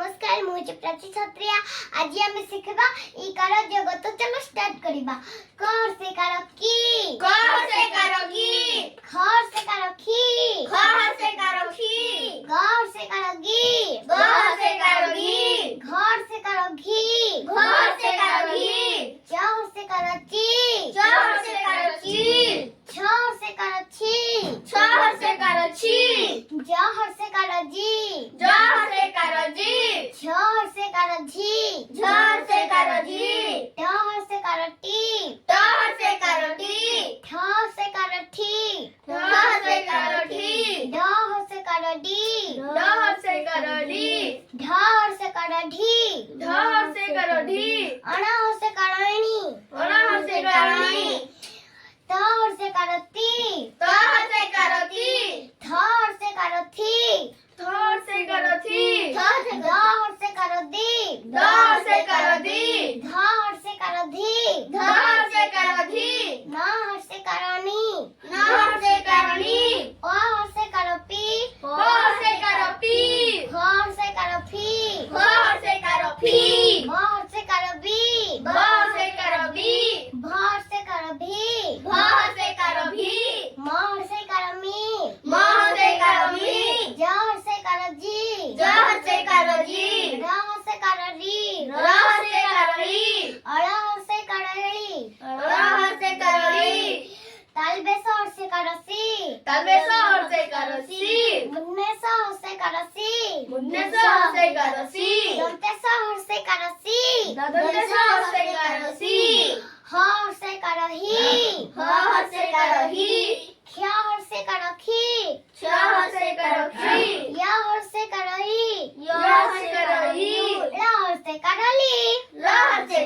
नमस्कार मुझे प्राची छत्रिया आज आम शिखा इकार जगत चलो स्टार्ट करिबा कर से कार की कर से करो की खर से कार की खर से करो की घर से कार गी घर से करो की घर से कार घी घर से करो की चौर से कार ची चौर से करो की छर से कार छी छर से करो छी जहर से कार जी जहर से करो जी झर से कार झी झर से करो जी डहर से कार टी टहर से करो टी ठर से कार ठी ठहर से करो ठी डहर से कार डी डहर से करो डी ढर से कार ढी ढहर से करो ढी अणहर से कार अणी अनहर से करो नी तहर से कार ती तहर से करो ती थर से कार थी थर से करो थी दहर से कार दी दहर से करो दी धर से कार धी धर से करो धी नहर से कार नी नहर से करो नी पहर से कार पी पर से करो पी घर से कार फी घर से करो फी भर से कार बी बर से करो बी भर से कार भी भर से करो भी मर से कार मी मर से करो मी जहर से कार जी जहर से करो जी रह से कार री रह से करो री अड़हर से कार एड़ी रह से करो री तालबे सहर से कार सी तबे सहर से करो सी मुन्ने सहर से कार सी मुन्ने सहर से करो सी दंते सहर से कार सी दंते सहर से करो सी हर से कार ही हर से करो ही ख्याहर से कार खी छहर से करो खी याहर से कार ही यह से करो ही लहर से कार ली लहर से